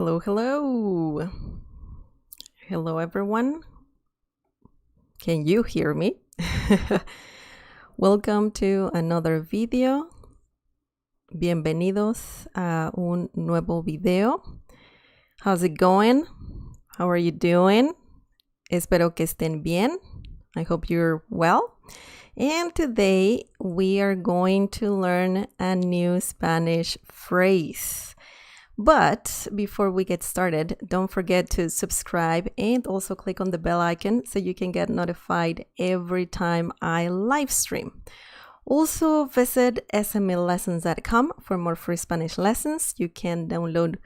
Hello, hello. Hello, everyone. Can you hear me? Welcome to another video. Bienvenidos a un nuevo video. How's it going? How are you doing? Espero que estén bien. I hope you're well. And today we are going to learn a new Spanish phrase. But before we get started, don't forget to subscribe and also click on the bell icon so you can get notified every time I live stream. Also visit smlessons.com for more free Spanish lessons. You can download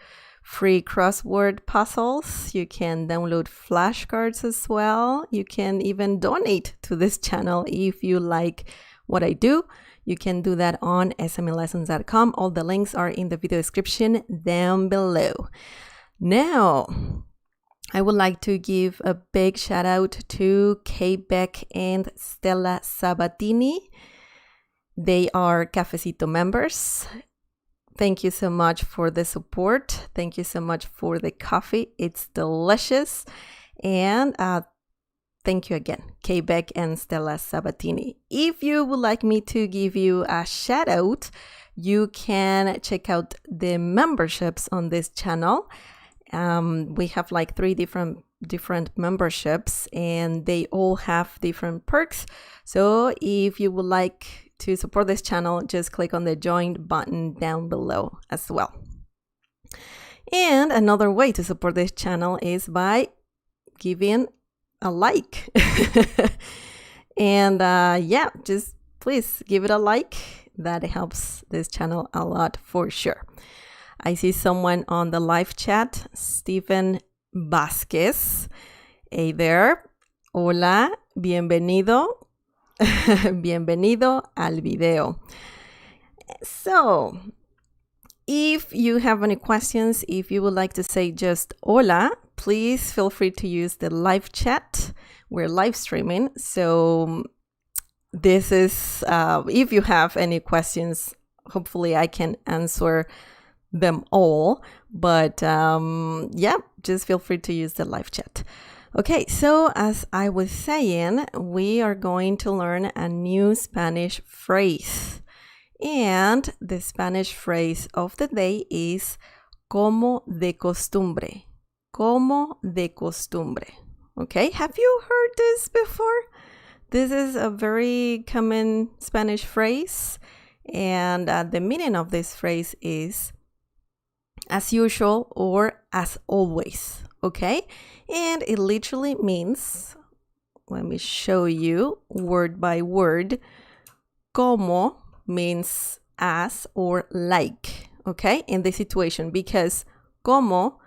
free crossword puzzles. You can download flashcards as well. You can even donate to this channel if you like what I do. You can do that on smlessons.com. All the links are in the video description down below. Now, I would like to give a big shout out to Kay Beck and Stella Sabatini. They are Cafecito members. Thank you so much for the support. Thank you so much for the coffee. It's delicious. And thank you again, Kay Beck and Stella Sabatini. If you would like me to give you a shout out, you can check out the memberships on this channel. We have like three different memberships and they all have different perks. So if you would like to support this channel, just click on the join button down below as well. And another way to support this channel is by giving a like. And yeah, just please give it a like. That helps this channel a lot for sure. I see someone on the live chat, Stephen Vasquez. Hey there. Hola, bienvenido. Bienvenido al video. So, if you have any questions, if you would like to say just hola, please feel free to use the live chat. We're live streaming. So this is, if you have any questions, hopefully I can answer them all. But yeah, just feel free to use the live chat. Okay, so as I was saying, we are going to learn a new Spanish phrase. And the Spanish phrase of the day is como de costumbre. Como de costumbre. Okay, have you heard this before? This is a very common Spanish phrase. And the meaning of this phrase is as usual or as always. Okay, and it literally means, let me show you word by word. Como means as or like, okay, in this situation, because como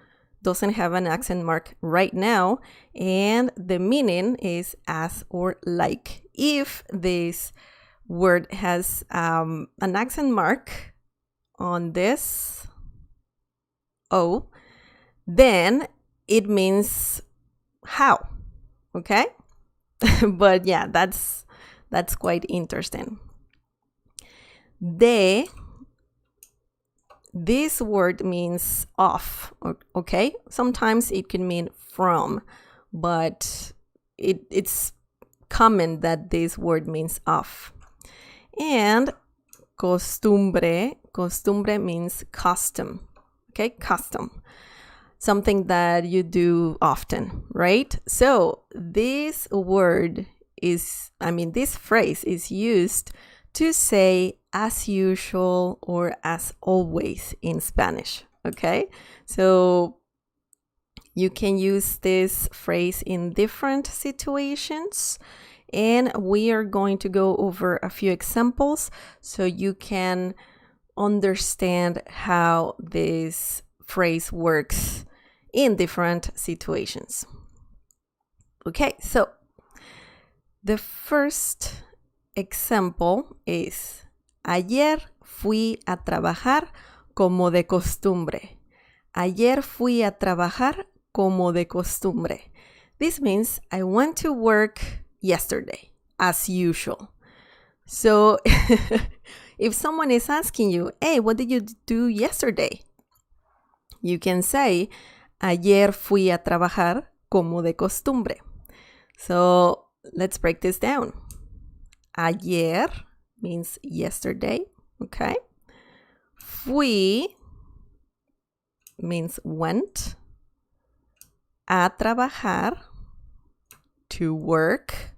doesn't have an accent mark right now, and the meaning is as or like. If this word has an accent mark on this O, then it means how, okay? But yeah, that's quite interesting. De, this word means of, okay? Sometimes it can mean from, but it's common that this word means of. And costumbre means custom, okay? Custom. Something that you do often, right? So this word is, this phrase is used to say as usual or as always in Spanish, okay? So you can use this phrase in different situations, and we are going to go over a few examples so you can understand how this phrase works in different situations. Okay, so the first example is ayer fui a trabajar como de costumbre. Ayer fui a trabajar como de costumbre. This means I went to work yesterday as usual. So if someone is asking you, hey, what did you do yesterday? You can say, ayer fui a trabajar como de costumbre. So let's break this down. Ayer means yesterday, okay? Fui means went. A trabajar, to work.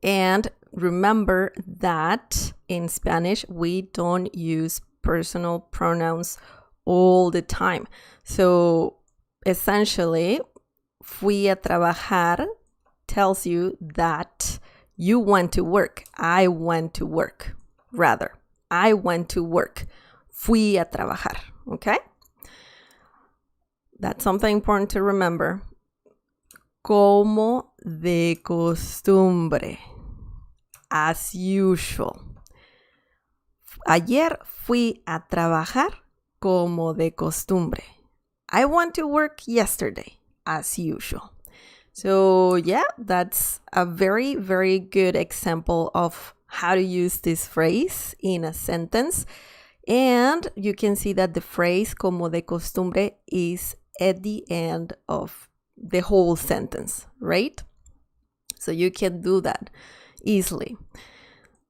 And remember that in Spanish, we don't use personal pronouns all the time. So essentially, fui a trabajar tells you that you went to work. I went to work. Rather, I went to work. Fui a trabajar. Okay? That's something important to remember. Como de costumbre. As usual. Ayer fui a trabajar como de costumbre. I went to work yesterday, as usual. So yeah, that's a very, very good example of how to use this phrase in a sentence. And you can see that the phrase como de costumbre is at the end of the whole sentence, right? So you can do that easily.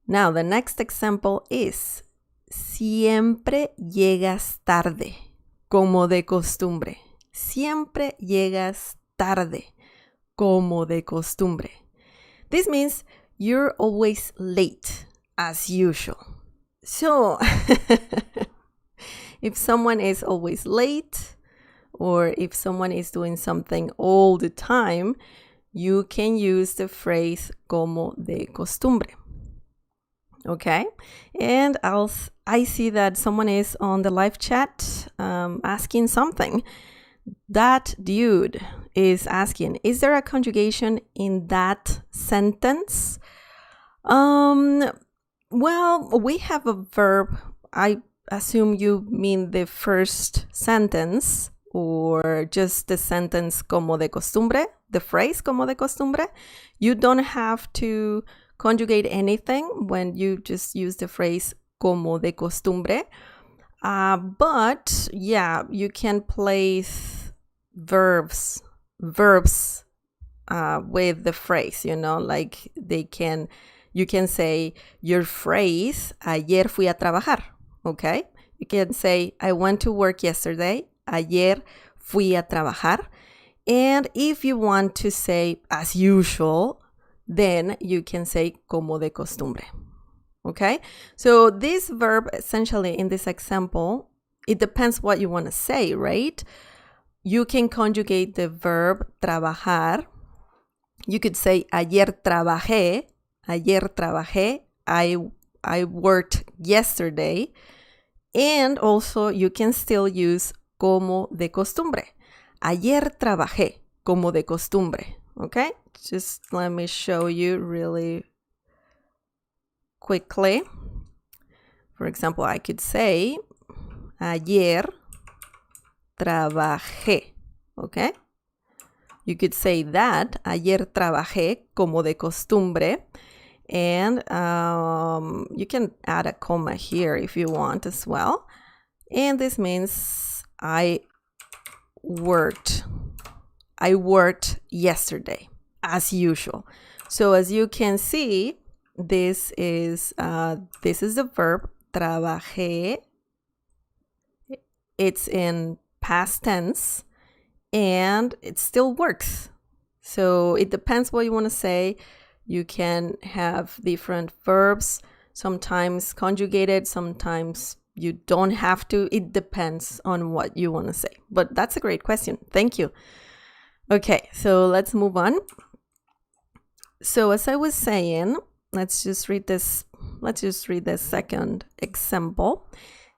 Now, the next example is siempre llegas tarde, como de costumbre. Siempre llegas tarde, como de costumbre. This means you're always late, as usual. So, if someone is always late, or if someone is doing something all the time, you can use the phrase como de costumbre. Okay? And I see that someone is on the live chat asking something. That dude is asking, is there a conjugation in that sentence? Well, we have a verb. I assume you mean the first sentence, or just the sentence como de costumbre, the phrase como de costumbre. You don't have to conjugate anything when you just use the phrase como de costumbre. But yeah, you can place verbs with the phrase, like you can say your phrase, ayer fui a trabajar, okay? You can say, I went to work yesterday, ayer fui a trabajar. And if you want to say as usual, then you can say como de costumbre. Okay? So this verb, essentially in this example, it depends what you want to say, right? You can conjugate the verb trabajar. You could say ayer trabajé, I worked yesterday. And also you can still use como de costumbre. Ayer trabajé como de costumbre. Okay? Just let me show you really quickly. For example, I could say ayer trabajé. Okay? You could say that, ayer trabajé como de costumbre. And you can add a comma here if you want as well. And this means I worked yesterday, as usual. So as you can see, this is the verb trabajé. It's in past tense, and it still works. So it depends what you want to say. You can have different verbs, sometimes conjugated, sometimes you don't have to. It depends on what you want to say. But that's a great question. Thank you. Okay, so let's move on. So as I was saying, let's just read this second example.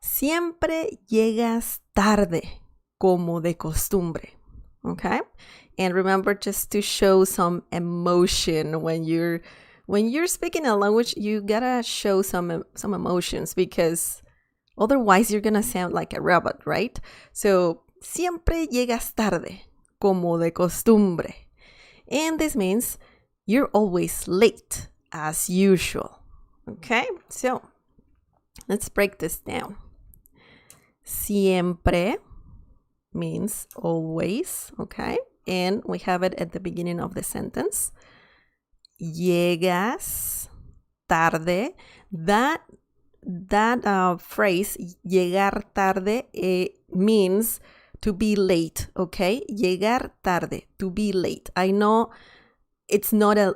Siempre llegas tarde, como de costumbre. Okay? And remember, just to show some emotion when you're speaking a language, you gotta show some emotions, because otherwise you're gonna sound like a robot, right? So siempre llegas tarde, como de costumbre. And this means you're always late, as usual. Okay, so let's break this down. Siempre means always, okay? And we have it at the beginning of the sentence. Llegas tarde. That phrase, llegar tarde, means to be late, okay? Llegar tarde, to be late. I know it's not a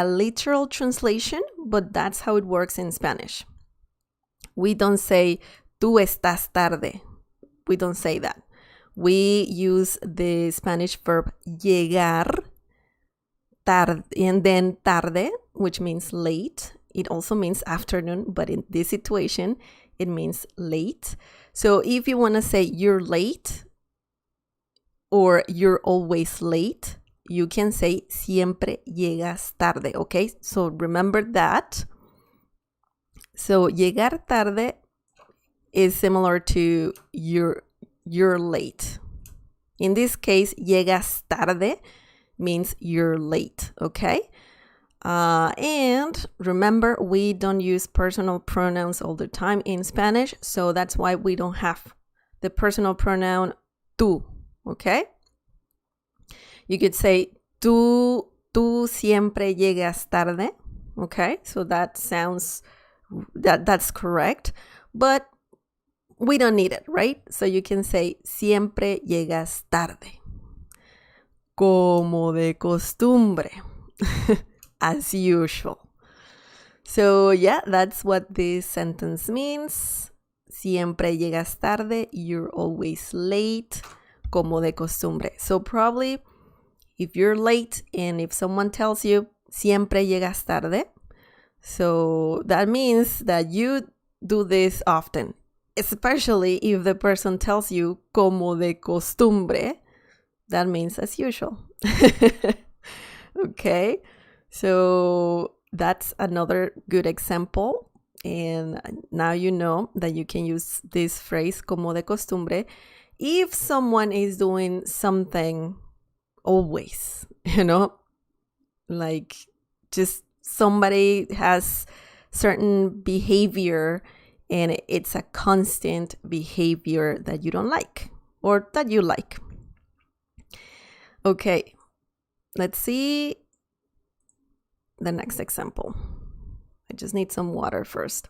literal translation, but that's how it works in Spanish. We don't say, tú estás tarde. We don't say that. We use the Spanish verb llegar, tarde, and then tarde, which means late. It also means afternoon, but in this situation, it means late. So if you want to say you're late or you're always late, you can say siempre llegas tarde, okay? So remember that. So llegar tarde is similar to you're late. In this case, llegas tarde means you're late, okay? And remember, we don't use personal pronouns all the time in Spanish, so that's why we don't have the personal pronoun tú, okay? You could say, tú siempre llegas tarde, okay? So that sounds, that's correct, but we don't need it, right? So you can say, siempre llegas tarde. Como de costumbre. As usual. So yeah, that's what this sentence means. Siempre llegas tarde. You're always late. Como de costumbre. So probably if you're late and if someone tells you siempre llegas tarde, so that means that you do this often, especially if the person tells you como de costumbre, that means as usual. Okay, so that's another good example. And now you know that you can use this phrase como de costumbre if someone is doing something always, like just somebody has certain behavior and it's a constant behavior that you don't like or that you like. Okay, let's see the next example. I just need some water first.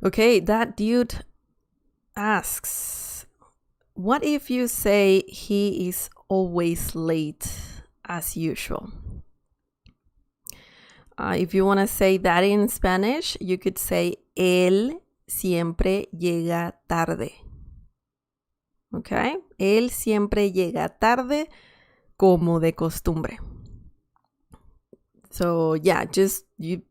Okay, that dude asks, what if you say he is always late as usual? If you want to say that in Spanish, you could say él siempre llega tarde. Okay? Él siempre llega tarde como de costumbre. So yeah, just if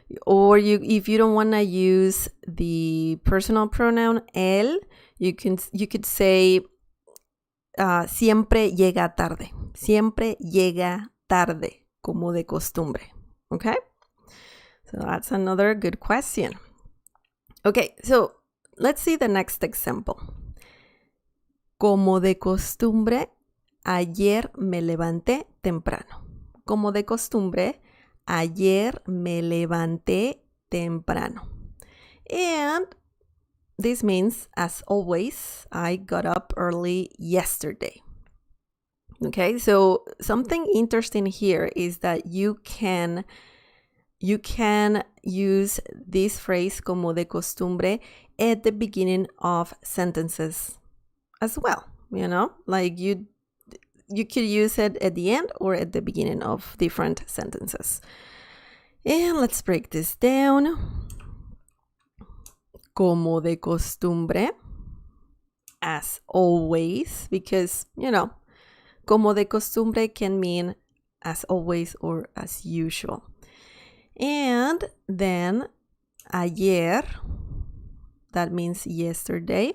you don't want to use the personal pronoun él, you could say siempre llega tarde. Siempre llega tarde como de costumbre. Okay? So that's another good question. Okay, so let's see the next example. Como de costumbre, ayer me levanté temprano. Como de costumbre, ayer me levanté temprano. And this means, as always, I got up early yesterday. Okay, so something interesting here is that you can use this phrase como de costumbre at the beginning of sentences as well, like you could use it at the end or at the beginning of different sentences. And let's break this down. Como de costumbre, as always, because, como de costumbre can mean as always or as usual. And then ayer, that means yesterday.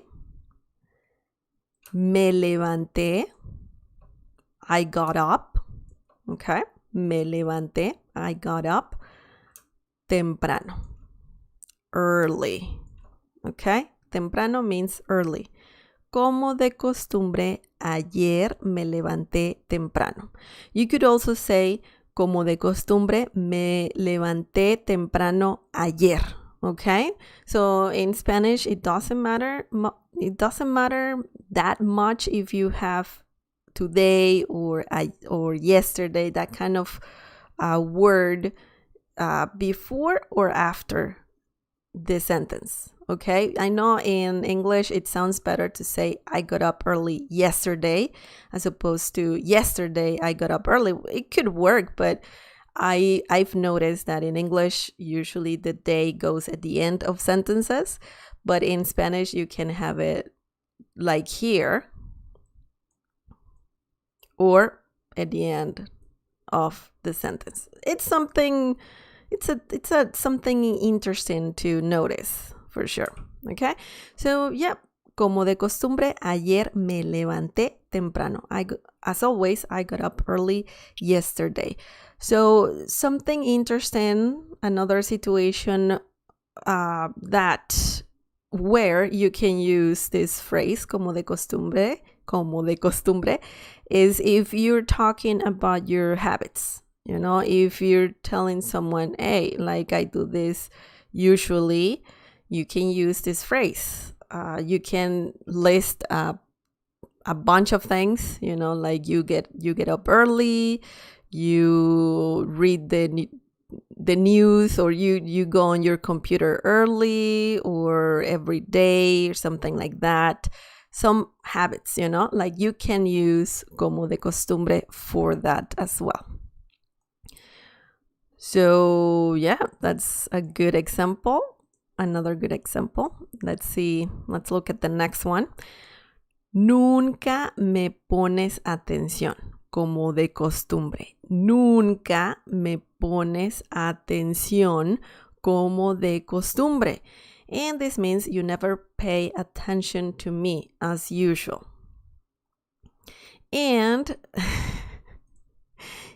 Me levanté, I got up. Okay, me levanté, I got up. Temprano, early. Okay, temprano means early. Como de costumbre, ayer me levanté temprano. You could also say, como de costumbre, me levanté temprano ayer. Okay? So in Spanish, it doesn't matter that much if you have today or yesterday, that kind of word before or after the sentence. Okay, I know in English it sounds better to say I got up early yesterday as opposed to yesterday I got up early. It could work, but I've noticed that in English usually the day goes at the end of sentences, but in Spanish you can have it like here or at the end of the sentence. It's something interesting to notice for sure. Okay, so yeah, como de costumbre, ayer me levanté temprano. As always, I got up early yesterday. So something interesting, another situation that where you can use this phrase como de costumbre, is if you're talking about your habits. You know, if you're telling someone, hey, like I do this usually, you can use this phrase. You can list a bunch of things, you know, like you get up early, you read the news, or you go on your computer early or every day or something like that. Some habits, you know, like you can use como de costumbre for that as well. So yeah, that's a good example. Another good example. Let's look at the next one. Nunca me pones atención, como de costumbre. Nunca me pones atención, como de costumbre. And this means you never pay attention to me as usual. And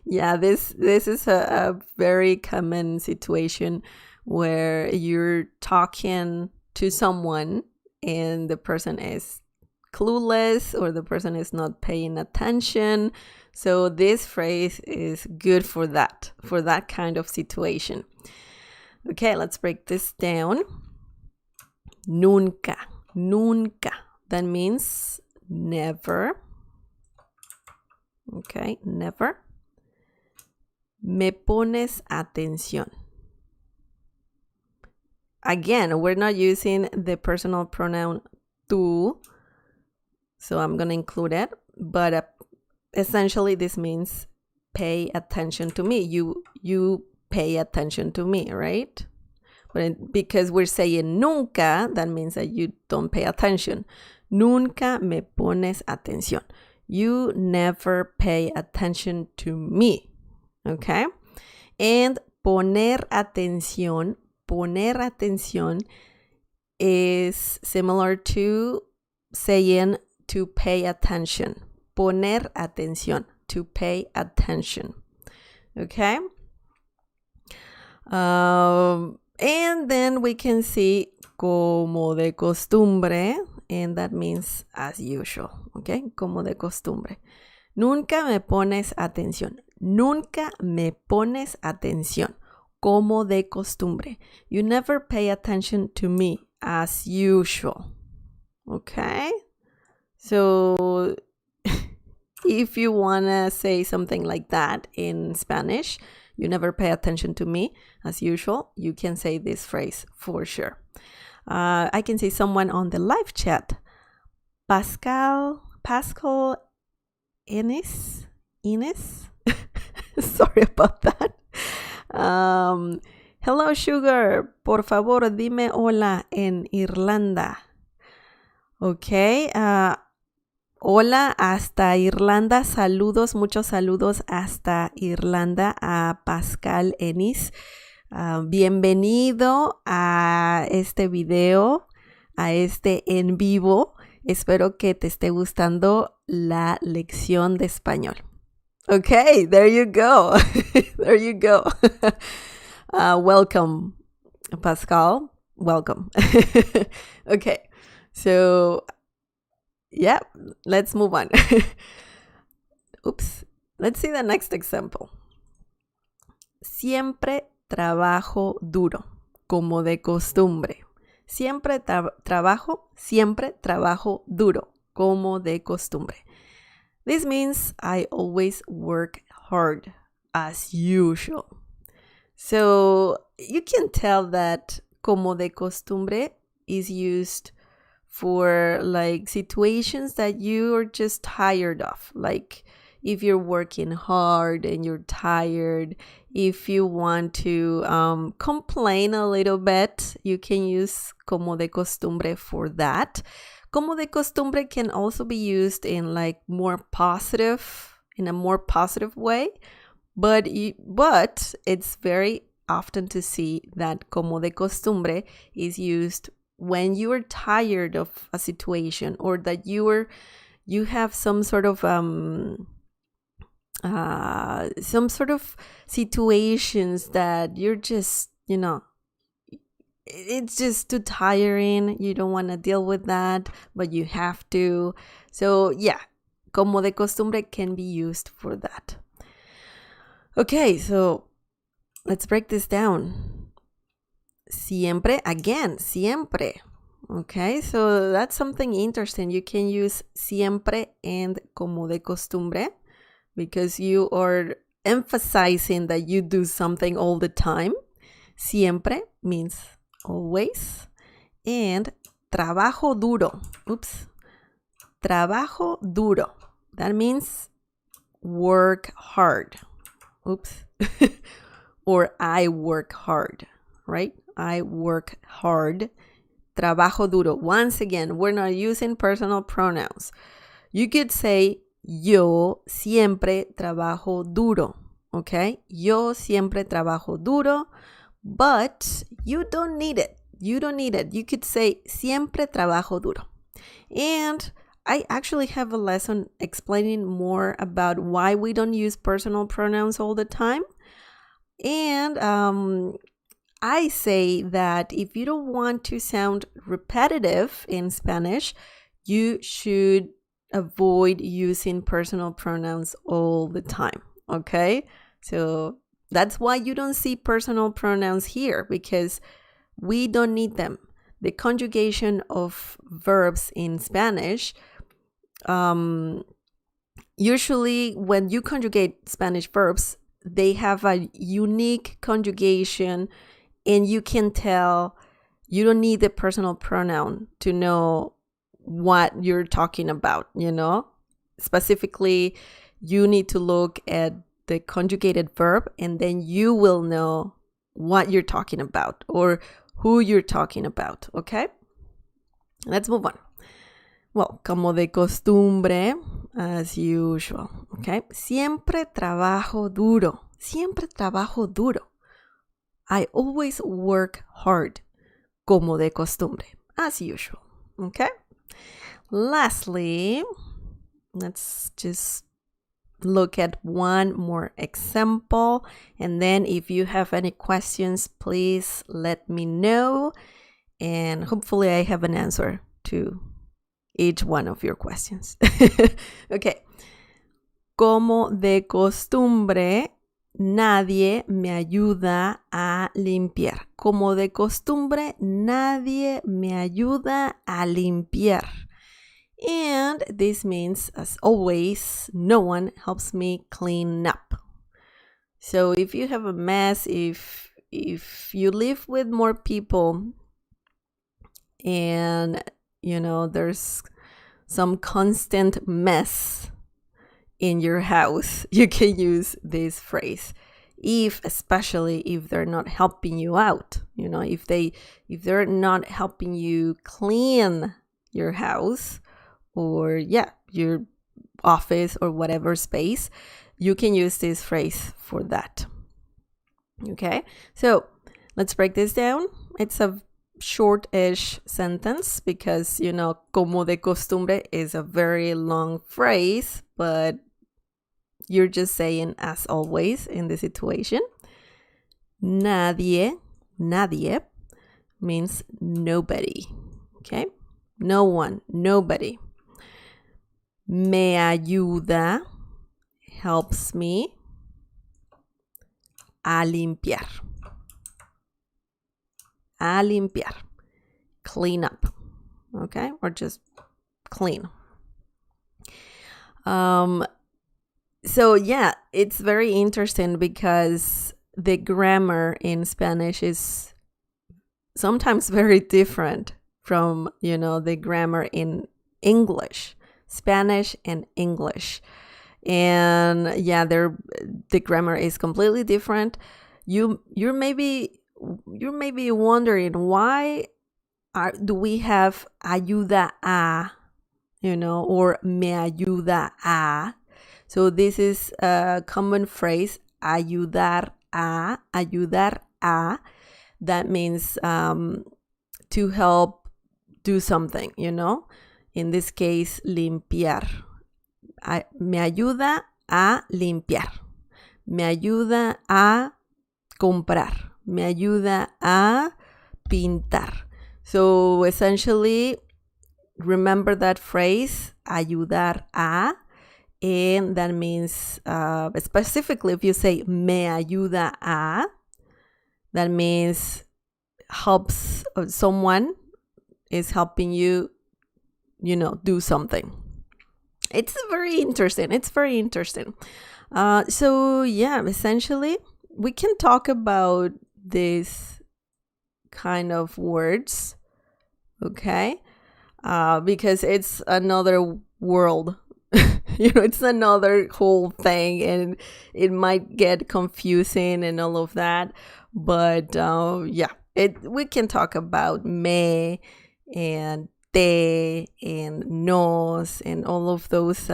yeah, this is a very common situation where you're talking to someone and the person is clueless or the person is not paying attention. So this phrase is good for that kind of situation. Okay, let's break this down. Nunca. That means never. Okay, never. Me pones atención. Again, we're not using the personal pronoun tú, so I'm going to include it. But essentially, this means pay attention to me. You pay attention to me, right? But because we're saying nunca, that means that you don't pay attention. Nunca me pones atención. You never pay attention to me. Okay? And poner atención is similar to saying to pay attention. Poner atención, to pay attention. Okay? And then we can see como de costumbre, and that means as usual. Okay? Como de costumbre. Nunca me pones atención. Nunca me pones atención. Como de costumbre. You never pay attention to me as usual. Okay? So if you want to say something like that in Spanish, you never pay attention to me as usual, you can say this phrase for sure. I can see someone on the live chat. Pascal Ines? Sorry about that. Hello, Sugar. Por favor, dime hola en Irlanda. Okay. Hola hasta Irlanda. Saludos, muchos saludos hasta Irlanda a Pascal Enis. Bienvenido a este video, a este en vivo. Espero que te esté gustando la lección de español. Okay, there you go. There you go. Welcome, Pascal. Welcome. Okay, so yeah, let's move on. Oops. Let's see the next example. siempre trabajo duro, como de costumbre. Siempre trabajo duro, como de costumbre. This means I always work hard, as usual. So you can tell that como de costumbre is used for like situations that you are just tired of. Like if you're working hard and you're tired, if you want to complain a little bit, you can use como de costumbre for that. Como de costumbre can also be used in like in a more positive way. But it's very often to see that como de costumbre is used when you are tired of a situation or that you have some sort of situations that you're just, it's just too tiring. You don't want to deal with that, but you have to. So yeah, como de costumbre can be used for that. Okay, so let's break this down. Siempre, again, siempre. Okay, so that's something interesting. You can use siempre and como de costumbre because you are emphasizing that you do something all the time. Siempre means always. And trabajo duro. Trabajo duro. That means work hard. Or I work hard, right? I work hard. Trabajo duro. Once again, we're not using personal pronouns. You could say, yo siempre trabajo duro, okay? Yo siempre trabajo duro, but you don't need it. You don't need it. You could say, siempre trabajo duro. And I actually have a lesson explaining more about why we don't use personal pronouns all the time. And I say that if you don't want to sound repetitive in Spanish, you should avoid using personal pronouns all the time, okay? So that's why you don't see personal pronouns here, because we don't need them. The conjugation of verbs in Spanish, usually when you conjugate Spanish verbs, they have a unique conjugation, and you can tell you don't need the personal pronoun to know what you're talking about, Specifically, you need to look at the conjugated verb, and then you will know what you're talking about or who you're talking about, okay? Let's move on. Well, como de costumbre, as usual, okay? Siempre trabajo duro. Siempre trabajo duro. I always work hard. Como de costumbre, as usual, okay? Lastly, let's just look at one more example. And then if you have any questions, please let me know. And hopefully I have an answer to each one of your questions. Okay. Como de costumbre, nadie me ayuda a limpiar. Como de costumbre, nadie me ayuda a limpiar. And this means, as always, no one helps me clean up. So if you have a mess, if you live with more people and there's some constant mess in your house, you can use this phrase. Especially if they're not helping you out, if they're not helping you clean your house or your office or whatever space, you can use this phrase for that. Okay, so let's break this down. It's a short-ish sentence because, como de costumbre is a very long phrase, but you're just saying as always in the situation. Nadie means nobody, okay? No one, nobody. Me ayuda helps me. a limpiar. A limpiar. Clean up. Okay? Or just clean. So yeah, it's very interesting because the grammar in Spanish is sometimes very different from, the grammar in English, Spanish and English. And yeah, the grammar is completely different. You're maybe wondering why do we have ayuda a, or me ayuda a. So this is a common phrase, ayudar a. That means to help do something, In this case, limpiar. Me ayuda a limpiar. Me ayuda a comprar. Me ayuda a pintar. So essentially, remember that phrase, ayudar a. And that means, specifically, if you say me ayuda a, that means helps someone is helping you, do something. It's very interesting. So yeah, essentially, we can talk about this kind of words, okay? Because it's another world. It's another whole thing, and it might get confusing and all of that. But yeah, we can talk about me and te and nos and all of those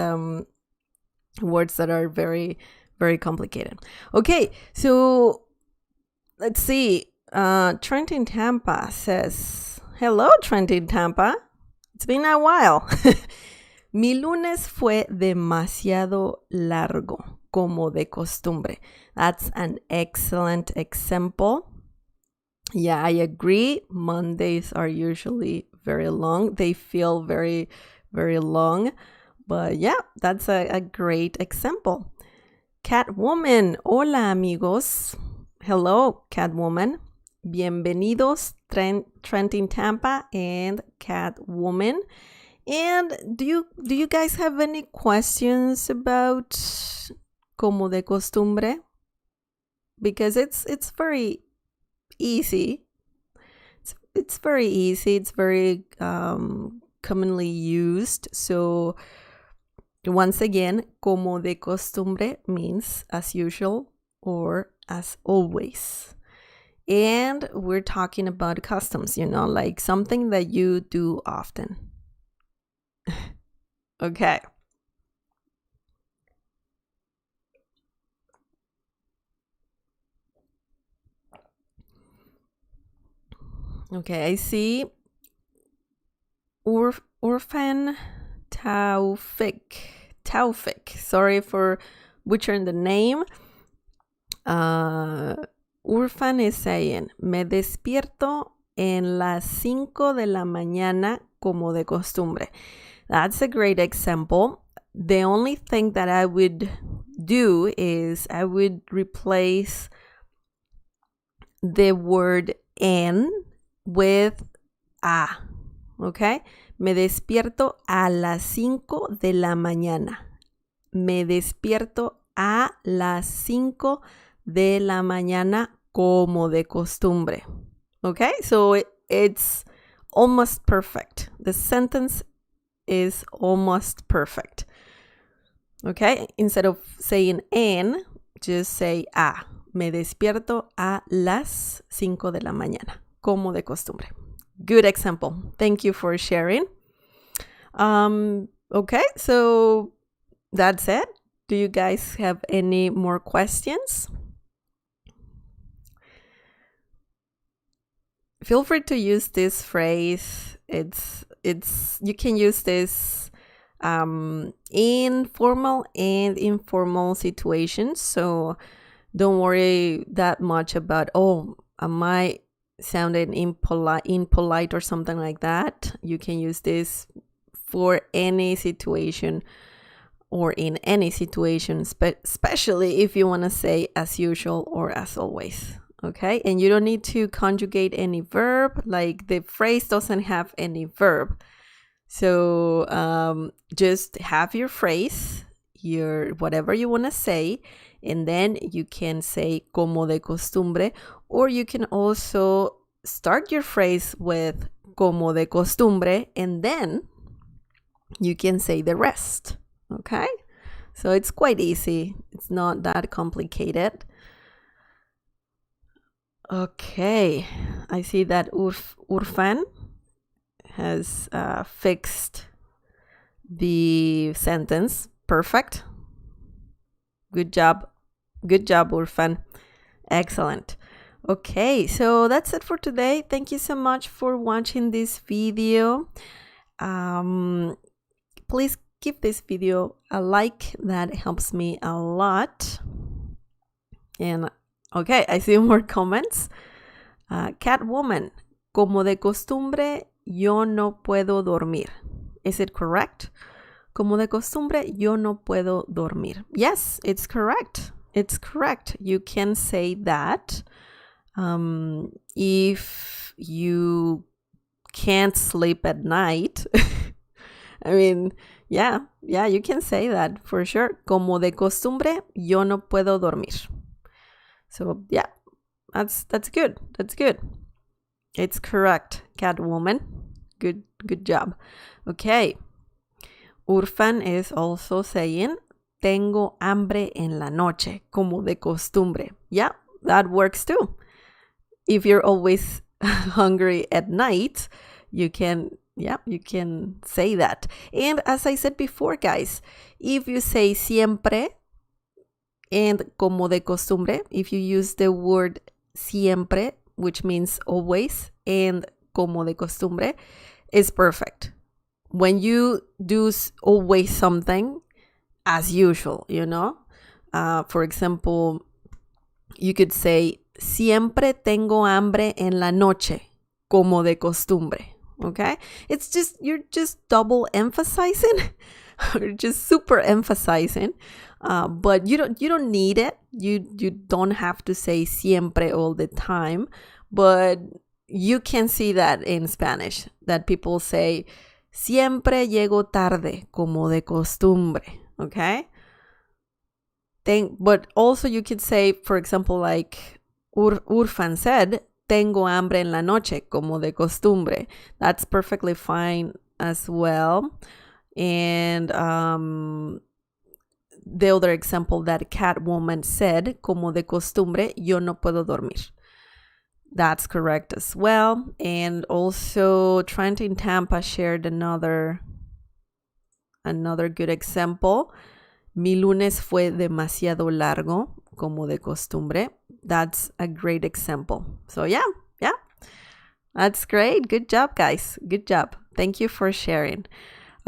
words that are very, very complicated. Okay, so let's see. Trent in Tampa says, hello, Trent in Tampa. It's been a while. Mi lunes fue demasiado largo, como de costumbre. That's an excellent example. Yeah, I agree. Mondays are usually very long. They feel very, very long. But yeah, that's a great example. Catwoman. Hola, amigos. Hello, Catwoman. Bienvenidos, Trent in Tampa and Catwoman. And do you guys have any questions about como de costumbre? Because it's very easy. It's very easy. It's very commonly used. So once again, como de costumbre means as usual or as always. And we're talking about customs, like something that you do often. Okay. Okay, I see Orphan Taufik. Sorry for butchering the name. Orphan is saying, me despierto en las 5 de la mañana como de costumbre. That's a great example. The only thing that I would do is I would replace the word en with a. Okay? Me despierto a las 5 de la mañana. Me despierto a las 5 de la mañana como de costumbre. Okay? So it's almost perfect. The sentence is almost perfect. Okay? Instead of saying en, just say a. Me despierto a las 5 de la mañana, como de costumbre. Good example. Thank you for sharing. Okay, so that's it. Do you guys have any more questions? Feel free to use this phrase. You can use this in formal and informal situations. So don't worry that much about, am I sounding impolite or something like that. You can use this for any situation or in any situation, especially if you want to say as usual or as always. Okay, and you don't need to conjugate any verb, like the phrase doesn't have any verb. So just have your phrase, your whatever you want to say, and then you can say como de costumbre, or you can also start your phrase with como de costumbre, and then you can say the rest. Okay, so it's quite easy. It's not that complicated. Okay, I see that Urfan has fixed the sentence. Perfect. Good job. Good job, Urfan. Excellent. Okay, so that's it for today. Thank you so much for watching this video. Please give this video a like. That helps me a lot. And okay, I see more comments. Catwoman, como de costumbre, yo no puedo dormir. Is it correct? Como de costumbre, yo no puedo dormir. Yes, it's correct. It's correct. You can say that if you can't sleep at night. I mean, yeah, you can say that for sure. Como de costumbre, yo no puedo dormir. So yeah, that's good. That's good. It's correct, Catwoman. Good job. Okay. Urfan is also saying, tengo hambre en la noche, como de costumbre. Yeah, that works too. If you're always hungry at night, you can say that. And as I said before, guys, if you say siempre and como de costumbre, if you use the word siempre, which means always, and como de costumbre, is perfect. When you do always something as usual, you know, for example, you could say, siempre tengo hambre en la noche, como de costumbre. Okay, it's just, you're just double emphasizing or just super emphasizing, but you don't need it. You don't have to say siempre all the time, but you can see that in Spanish, that people say siempre llego tarde, como de costumbre. Okay, but also you could say, for example, like Urfan said, tengo hambre en la noche, como de costumbre. That's perfectly fine as well. And the other example that Catwoman said, como de costumbre, yo no puedo dormir. That's correct as well. And also Trenton Tampa shared another good example. Mi lunes fue demasiado largo, como de costumbre. That's a great example. So yeah, that's great. Good job, guys. Good job. Thank you for sharing.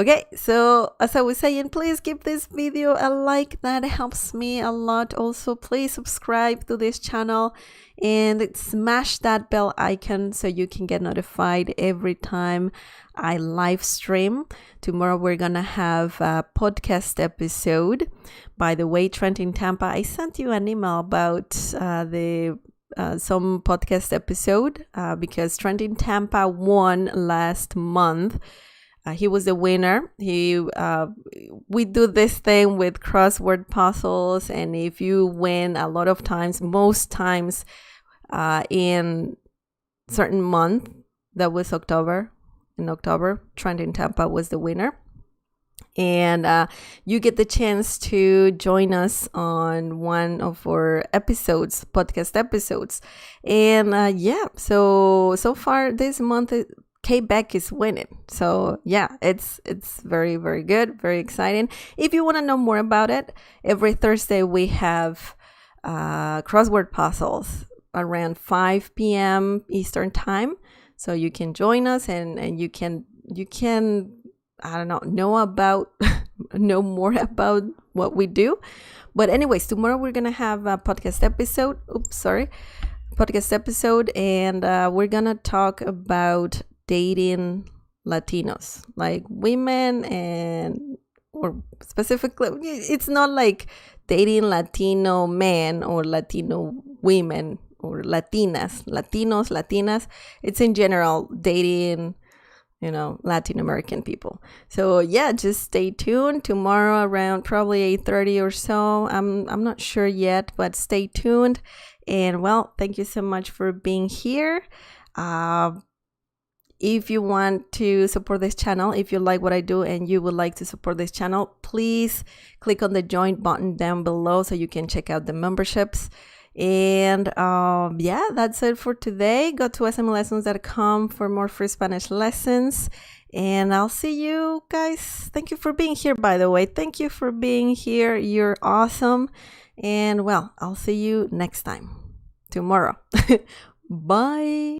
Okay, so as I was saying, please give this video a like. That helps me a lot. Also, please subscribe to this channel and smash that bell icon so you can get notified every time I live stream. Tomorrow we're gonna have a podcast episode. By the way, Trent in Tampa, I sent you an email about some podcast episode because Trent in Tampa won last month. He was the winner. We do this thing with crossword puzzles, and if you win a lot of times, most times in certain month, that was October. In October, Trent in Tampa was the winner. And you get the chance to join us on one of our episodes, podcast episodes. And so far this month, Quebec is winning. So yeah, it's very, very good, very exciting. If you want to know more about it, every Thursday we have crossword puzzles around 5 p.m. Eastern time. So you can join us and you can I don't know know more about what we do. But anyways, tomorrow we're gonna have a podcast episode. And we're gonna talk about dating Latinos, like women and or specifically, it's not like dating Latino men or Latino women or Latinas, Latinos, Latinas. It's in general dating, Latin American people. So yeah, just stay tuned tomorrow around probably 8:30 or so. I'm not sure yet, but stay tuned. And well, thank you so much for being here. If you want to support this channel, if you like what I do and you would like to support this channel, please click on the join button down below so you can check out the memberships. And yeah, that's it for today. Go to smlessons.com for more free Spanish lessons. And I'll see you guys. Thank you for being here, by the way. Thank you for being here. You're awesome. And well, I'll see you next time, tomorrow. Bye.